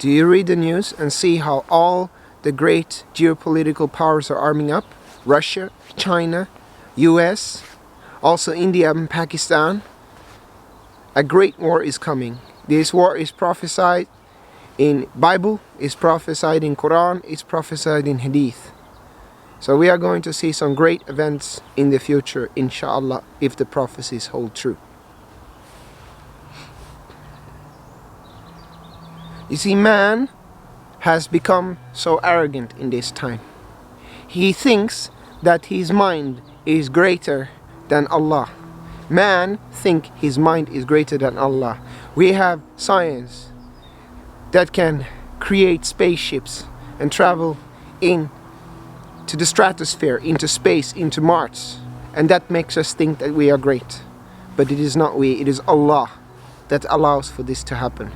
Do you read the news and see how all the great geopolitical powers are arming up? Russia, China, US, also India and Pakistan. A great war is coming. This war is prophesied in Bible, is prophesied in Quran, is prophesied in Hadith. So we are going to see some great events in the future, inshallah, if the prophecies hold true. You see, man has become so arrogant in this time. He thinks that his mind is greater than Allah. Man thinks his mind is greater than Allah. We have science that can create spaceships and travel into the stratosphere, into space, into Mars. And that makes us think that we are great. But it is not we, it is Allah that allows for this to happen.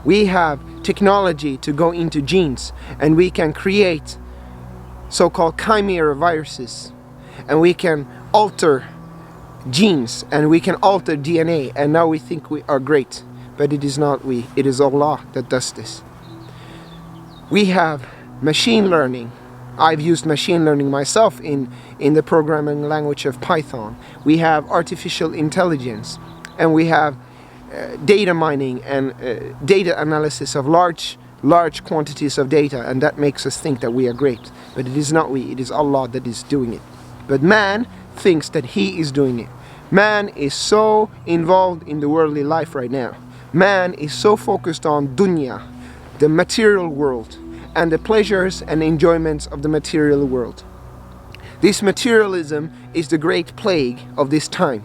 We have technology to go into genes, and we can create so-called chimera viruses, and we can alter genes, and we can alter DNA, and now we think we are great. But it is not we, it is Allah that does this. We have machine learning. I've used machine learning myself in the programming language of Python. We have artificial intelligence, and we have data mining and data analysis of large quantities of data, and that makes us think that we are great. But it is not we, it is Allah that is doing it. But man thinks that he is doing it. Man is so involved in the worldly life right now. Man is so focused on dunya, the material world, and the pleasures and enjoyments of the material world. This materialism is the great plague of this time.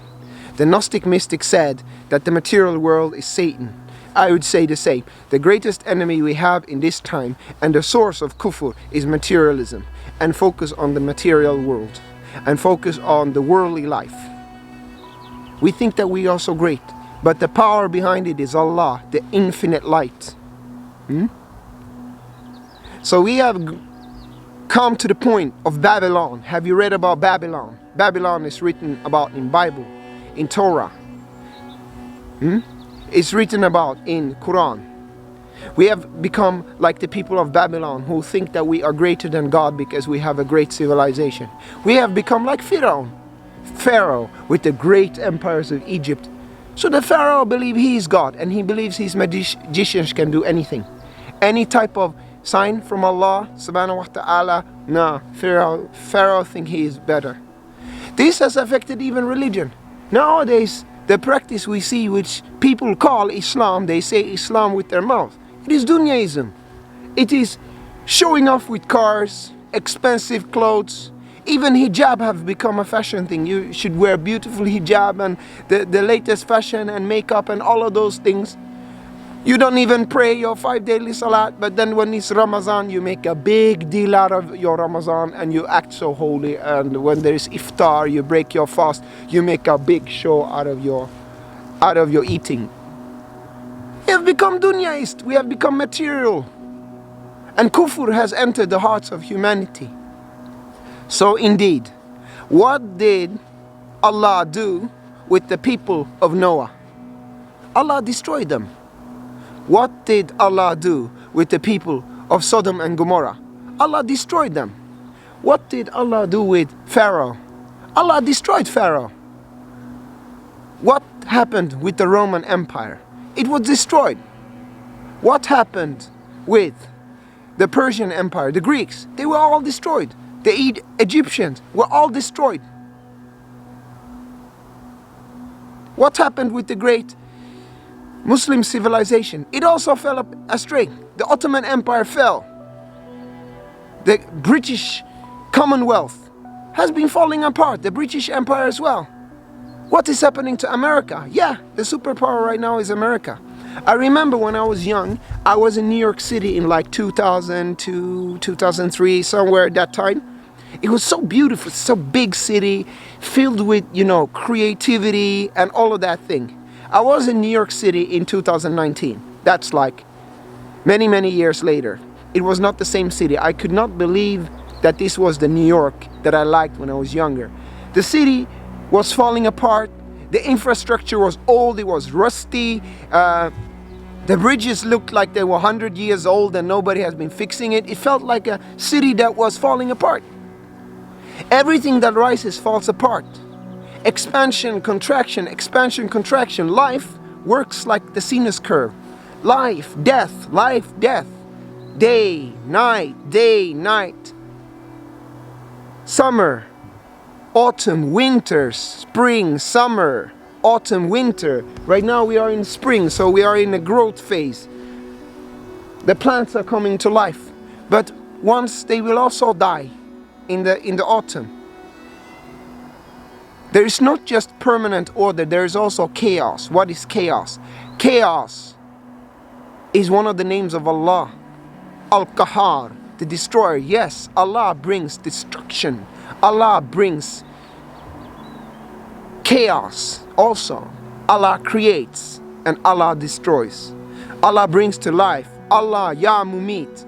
The Gnostic mystic said that the material world is Satan. I would say the same. The greatest enemy we have in this time and the source of kufr is materialism, and focus on the material world and focus on the worldly life. We think that we are so great, but the power behind it is Allah, the infinite light. So we have come to the point of Babylon. Have you read about Babylon? Babylon is written about in Bible, in Torah. It's written about in Quran. We have become like the people of Babylon who think that we are greater than God because we have a great civilization. We have become like Pharaoh with the great empires of Egypt. So the Pharaoh believes he is God, and he believes his magicians can do anything. Any type of sign from Allah subhanahu wa ta'ala, no, Pharaoh think he is better. This has affected even religion. Nowadays, the practice we see which people call Islam, they say Islam with their mouth. It is Dunyaism. It is showing off with cars, expensive clothes. Even hijab have become a fashion thing. You should wear beautiful hijab and the latest fashion and makeup and all of those things. You don't even pray your 5 daily salat, but then when it's Ramadan, you make a big deal out of your Ramadan and you act so holy. And when there is iftar, you break your fast, you make a big show out of your eating. We have become dunyaist, we have become material. And kufr has entered the hearts of humanity. So indeed, what did Allah do with the people of Noah? Allah destroyed them. What did Allah do with the people of Sodom and Gomorrah? Allah destroyed them. What did Allah do with Pharaoh? Allah destroyed Pharaoh. What happened with the Roman Empire? It was destroyed. What happened with the Persian Empire, the Greeks? They were all destroyed. The Egyptians were all destroyed. What happened with the great Muslim civilization? It also fell up astray. The Ottoman Empire fell. The British Commonwealth has been falling apart. The British Empire as well. What is happening to America? Yeah, the superpower right now is America. I remember when I was young, I was in New York City in like 2002, 2003, somewhere at that time. It was so beautiful, so big city, filled with, creativity and all of that thing. I was in New York City in 2019. That's like many, many years later. It was not the same city. I could not believe that this was the New York that I liked when I was younger. The city was falling apart. The infrastructure was old. It was rusty. The bridges looked like they were 100 years old and nobody has been fixing it. It felt like a city that was falling apart. Everything that rises falls apart. Expansion, contraction, expansion, contraction. Life works like the sinus curve. Life, death, life, death. Day, night. Summer, autumn, winter, spring, summer, autumn, winter. Right now we are in spring, so we are in a growth phase. The plants are coming to life, but once they will also die in the autumn. There is not just permanent order, there is also chaos. What is chaos? Chaos is one of the names of Allah. Al-Qahar, the destroyer. Yes, Allah brings destruction. Allah brings chaos also. Allah creates and Allah destroys. Allah brings to life. Allah, Ya Mumit,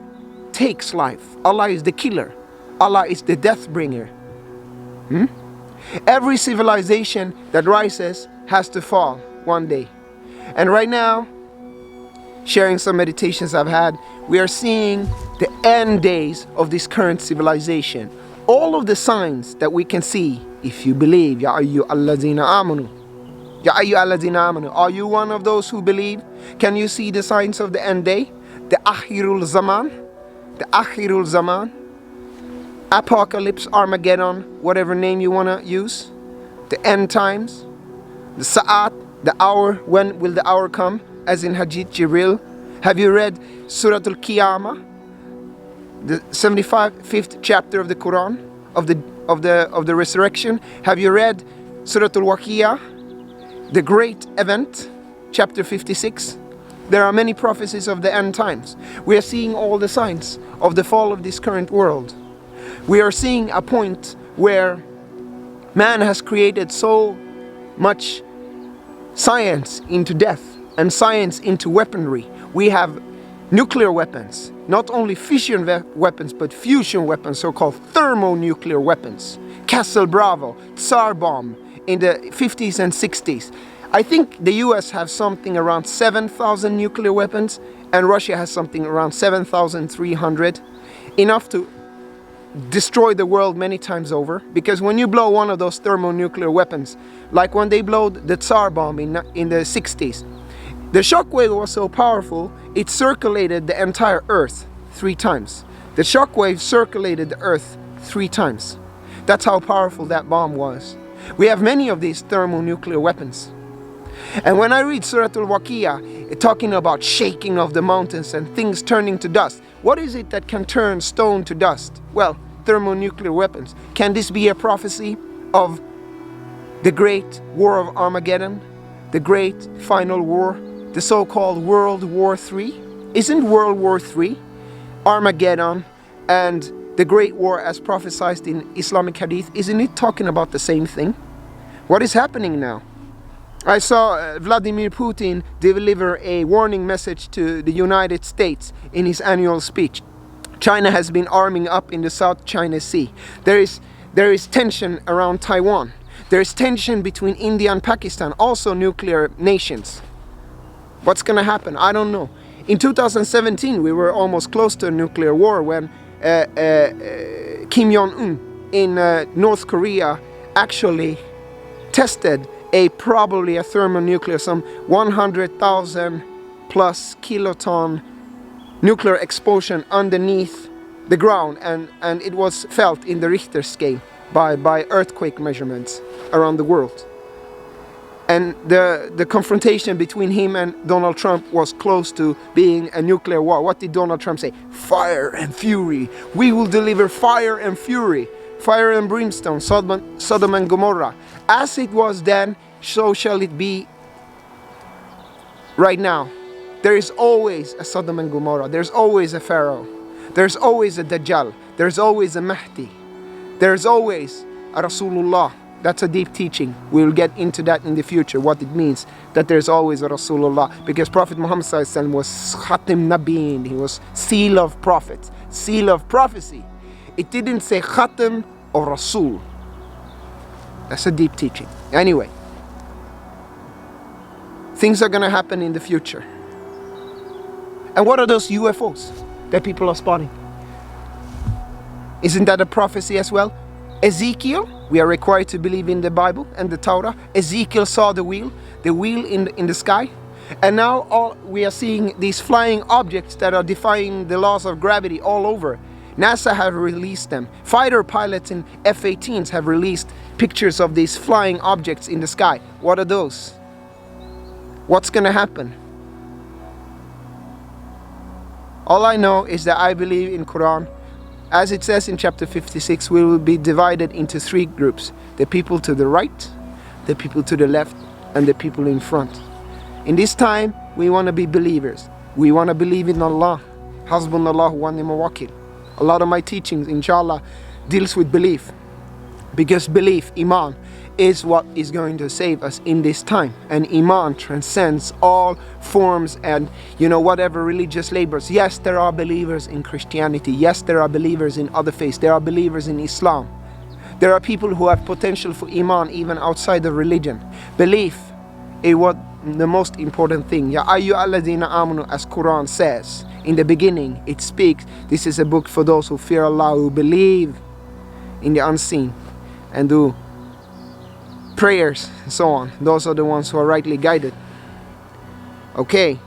takes life. Allah is the killer. Allah is the death bringer. Every civilization that rises has to fall one day. And right now, sharing some meditations I've had, we are seeing the end days of this current civilization. All of the signs that we can see, if you believe, Ya ayyuhallazina amanu. Ya ayyuhallazina amanu. Are you one of those who believe? Can you see the signs of the end day? The akhirul zaman. The akhirul zaman. Apocalypse, Armageddon, whatever name you want to use. The end times. The sa'at, the hour. When will the hour come? As in Hadith Jibril. Have you read Surah Al-Qiyamah? The 75th chapter of the Quran, of the resurrection. Have you read Surah Al-Waqiyah, the great event, chapter 56? There are many prophecies of the end times. We are seeing all the signs of the fall of this current world. We are seeing a point where man has created so much science into death and science into weaponry. We have nuclear weapons, not only fission weapons, but fusion weapons, so-called thermonuclear weapons. Castle Bravo, Tsar bomb in the 50s and 60s. I think the US has something around 7,000 nuclear weapons, and Russia has something around 7,300. Enough to destroy the world many times over. Because when you blow one of those thermonuclear weapons, like when they blew the Tsar bomb in the 60s, the shockwave was so powerful, it circulated the entire Earth 3 times. The shockwave circulated the Earth 3 times. That's how powerful that bomb was. We have many of these thermonuclear weapons. And when I read Surah Al-Waqiyah, talking about shaking of the mountains and things turning to dust, what is it that can turn stone to dust? Well, thermonuclear weapons. Can this be a prophecy of the Great War of Armageddon? The great final war? The so-called World War III? Isn't World War III, Armageddon, and the Great War as prophesied in Islamic Hadith, isn't it talking about the same thing? What is happening now? I saw Vladimir Putin deliver a warning message to the United States in his annual speech. China has been arming up in the South China Sea. There is tension around Taiwan. There is tension between India and Pakistan, also nuclear nations. What's going to happen? I don't know. In 2017, we were almost close to a nuclear war when Kim Jong-un in North Korea actually tested probably a thermonuclear, some 100,000 plus kiloton nuclear explosion underneath the ground, and it was felt in the Richter scale by earthquake measurements around the world. And the confrontation between him and Donald Trump was close to being a nuclear war. What did Donald Trump say? Fire and fury. We will deliver fire and fury. Fire and brimstone, Sodom and Gomorrah. As it was then, so shall it be right now. There is always a Sodom and Gomorrah. There's always a Pharaoh. There's always a Dajjal. There's always a Mahdi. There's always a Rasulullah. That's a deep teaching. We'll get into that in the future, what it means that there's always a Rasulullah. Because Prophet Muhammad ﷺ was Khatim Nabiin. He was seal of prophets, seal of prophecy. It didn't say Khatim or Rasul. That's a deep teaching. Anyway, things are going to happen in the future. And what are those UFOs that people are spotting? Isn't that a prophecy as well? Ezekiel, we are required to believe in the Bible and the Torah. Ezekiel saw the wheel in the sky. And now we are seeing these flying objects that are defying the laws of gravity all over. NASA have released them. Fighter pilots in F-18s have released pictures of these flying objects in the sky. What are those? What's going to happen? All I know is that I believe in Quran. As it says in chapter 56, we will be divided into 3 groups. The people to the right, the people to the left, and the people in front. In this time, we want to be believers. We want to believe in Allah. Hasbunallahu wa ni'mal wakil. A lot of my teachings, inshallah, deals with belief. Because belief, Iman, is what is going to save us in this time. And Iman transcends all forms and, whatever religious labels. Yes, there are believers in Christianity. Yes, there are believers in other faiths. There are believers in Islam. There are people who have potential for Iman even outside of religion. Belief is what the most important thing. Ya ayyuhalladhina amanu, as Quran says. In the beginning, it speaks. This is a book for those who fear Allah, who believe in the unseen, and do prayers and so on. Those are the ones who are rightly guided. Okay,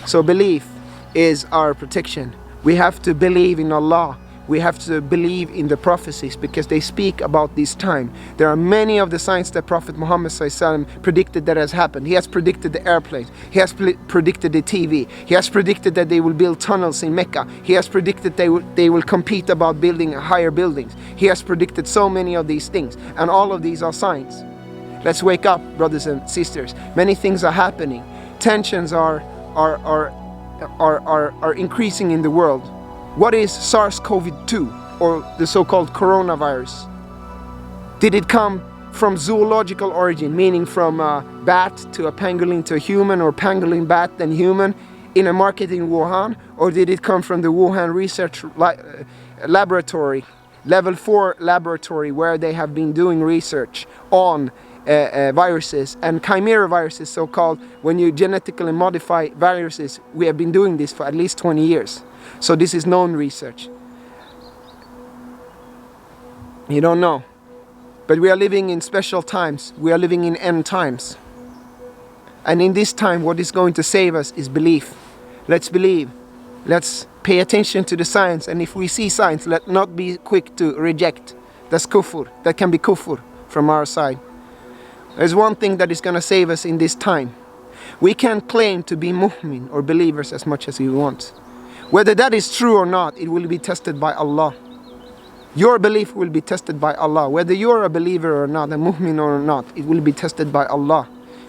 so belief is our protection. We have to believe in Allah. We have to believe in the prophecies because they speak about this time. There are many of the signs that Prophet Muhammad ﷺ predicted that has happened. He has predicted the airplanes. He has predicted the TV. He has predicted that they will build tunnels in Mecca. He has predicted they will compete about building higher buildings. He has predicted so many of these things, and all of these are signs. Let's wake up, brothers and sisters. Many things are happening. Tensions are increasing in the world. What is SARS-CoV-2, or the so-called coronavirus? Did it come from zoological origin, meaning from a bat to a pangolin to a human, or pangolin, bat, then human, in a market in Wuhan? Or did it come from the Wuhan research laboratory, level 4 laboratory, where they have been doing research on viruses and chimera viruses, so-called, when you genetically modify viruses? We have been doing this for at least 20 years. So this is known research. You don't know. But we are living in special times. We are living in end times. And in this time, what is going to save us is belief. Let's believe. Let's pay attention to the signs. And if we see signs, let's not be quick to reject. That's kufr. That can be kufr from our side. There's one thing that is going to save us in this time. We can claim to be mu'min or believers as much as we want. Whether that is true or not, it will be tested by Allah. Your belief will be tested by Allah. Whether you are a believer or not, a mu'min or not, it will be tested by Allah.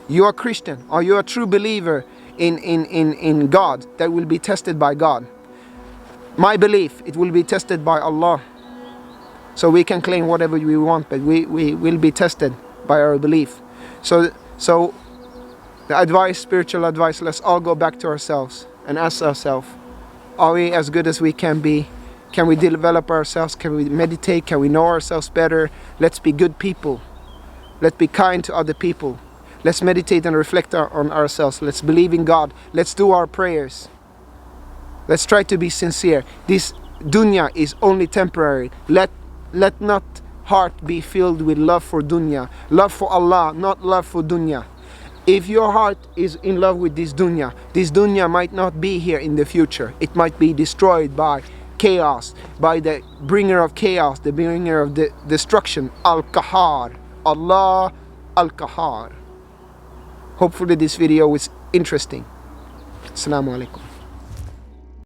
You are Christian, or you are a true believer in God, that will be tested by God. My belief, it will be tested by Allah. So we can claim whatever we want, but we will be tested by our belief. So the advice, spiritual advice, let's all go back to ourselves and ask ourselves, are we as good as we can be? Can we develop ourselves? Can we meditate? Can we know ourselves better? Let's be good people. Let's be kind to other people. Let's meditate and reflect on ourselves. Let's believe in God. Let's do our prayers. Let's try to be sincere. This dunya is only temporary. Let not heart be filled with love for dunya. Love for Allah, not love for dunya. If your heart is in love with this dunya might not be here in the future. It might be destroyed by chaos, by the bringer of chaos, the bringer of the destruction, Al-Qahar. Allah Al-Qahar. Hopefully this video was interesting. Assalamu alaikum.